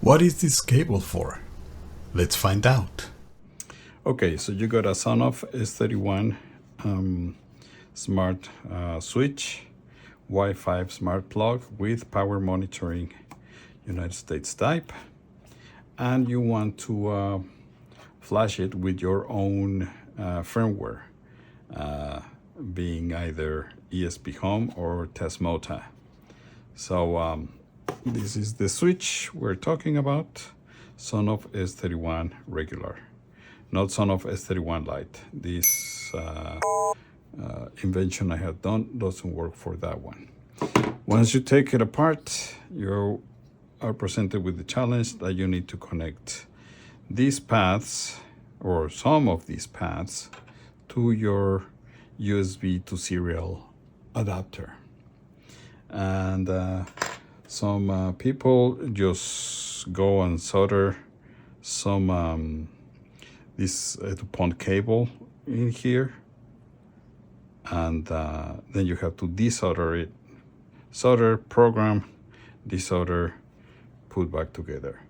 What is this cable for? Let's find out. Okay, so you got a Sonoff S31 smart switch, Wi-Fi smart plug with power monitoring United States type, and you want to flash it with your own firmware, being either ESP Home or Tasmota. So this is the switch we're talking about, Sonoff S31 regular, not Sonoff S31 LITE. This invention I have done doesn't work for that one. Once you take it apart, you are presented with the challenge that you need to connect these paths, or some of these paths, to your USB to serial adapter. And some people just go and solder some this DuPont cable in here, and then you have to desolder it, solder, program, desolder, put back together.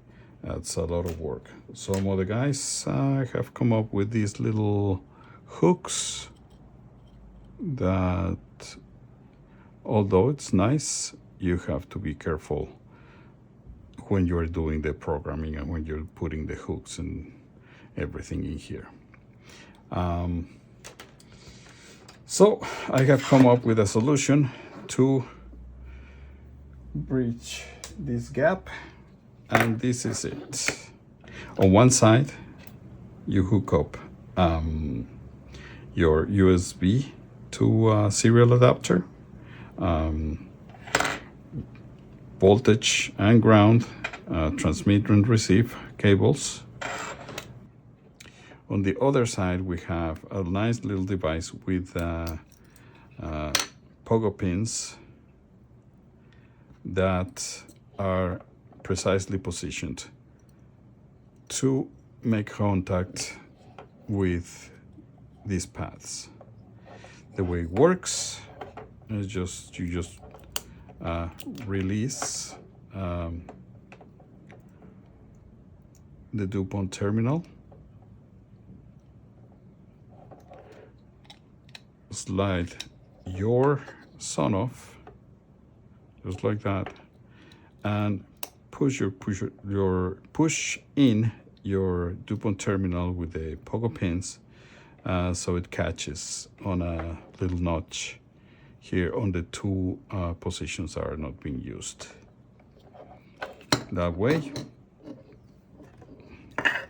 That's a lot of work. Some of the guys have come up with these little hooks that, although it's nice, you have to be careful when you're doing the programming and when you're putting the hooks and everything in here. So I have come up with a solution to bridge this gap, and this is it. On one side, you hook up your USB to serial adapter, voltage and ground, transmit and receive cables. On the other side, we have a nice little device with Pogo pins that are precisely positioned to make contact with these paths. The way it works is you just release the DuPont terminal, slide your Sonoff just like that, and push in your DuPont terminal with the Pogo pins, so it catches on a little notch here on the two positions that are not being used. That way,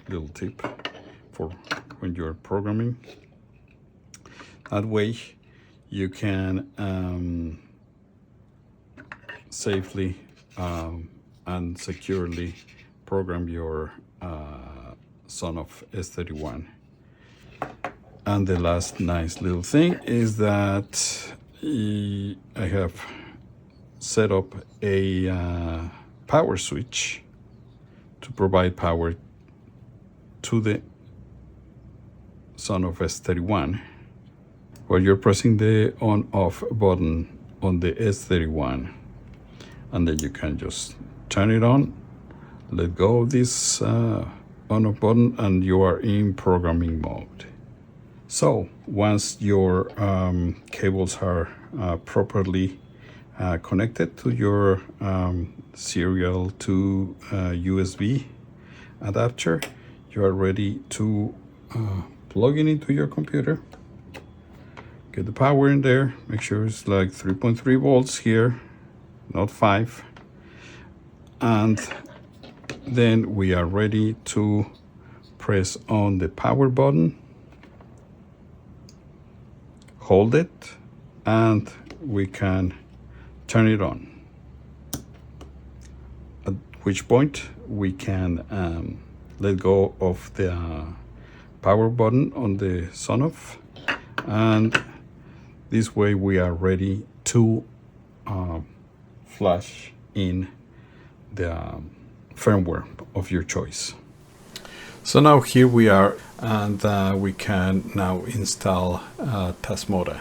little tip for when you're programming, that way you can safely and securely program your Sonoff S31. And the last nice little thing is that I have set up a power switch to provide power to the Sonoff S31 while you're pressing the on-off button on the S31, and then you can just turn it on, let go of this on-off button, and you are in programming mode. So once your cables are properly connected to your serial to USB adapter, you are ready to plug it into your computer. Get the power in there. Make sure it's like 3.3 volts here, not 5. And then we are ready to press on the power button, hold it, and we can turn it on. At which point we can let go of the power button on the Sonoff, and this way we are ready to flash in the firmware of your choice. So now here we are, and we can now install Tasmota.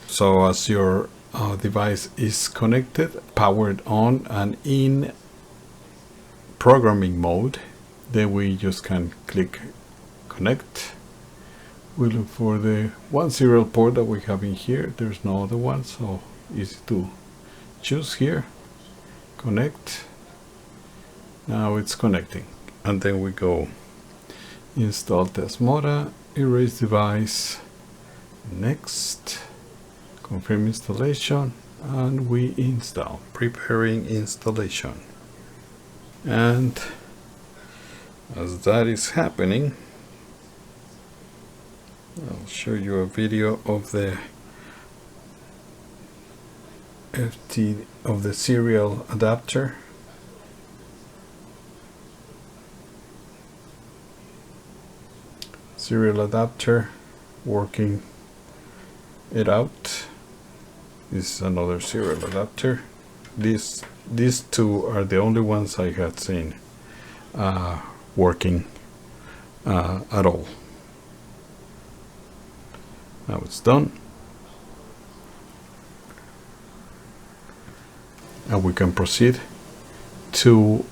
So as your device is connected, powered on, and in programming mode. Then we just can click connect. We look for the one serial port that we have in here. There's no other one, so easy to choose here. Connect. Now it's connecting. And then we go install Tasmota, erase device, next, confirm installation, and we install. Preparing installation. And as that is happening, I'll show you a video of the serial adapter. Serial adapter working it out. This is another serial adapter. These two are the only ones I had seen working at all. Now it's done, and we can proceed to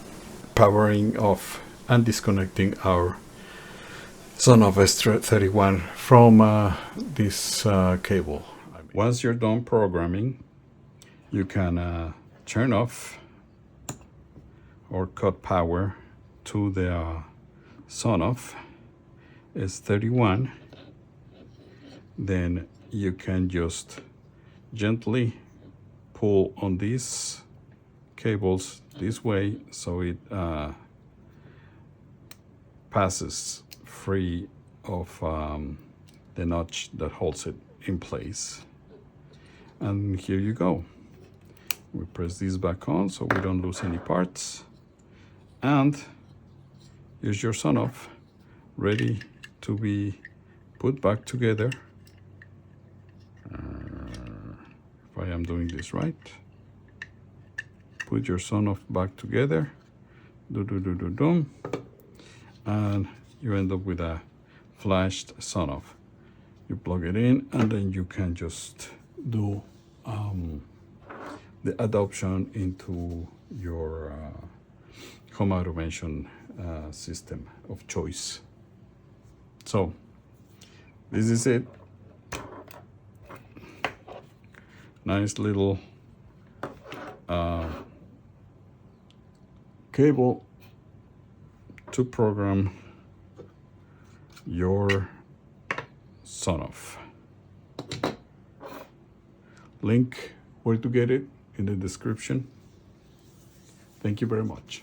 powering off and disconnecting our Sonoff S31 from this cable. Once you're done programming, you can turn off or cut power to the Sonoff S31. Then you can just gently pull on these cables this way so it passes free of the notch that holds it in place. And here you go. We press this back on so we don't lose any parts. And here's your Sonoff ready to be put back together. If I am doing this right, put your Sonoff back together, and you end up with a flashed Sonoff. You plug it in, and then you can just do the adoption into your home automation system of choice. So this is it. Nice little cable to program your Sonoff. Link where to get it in the description. Thank you very much.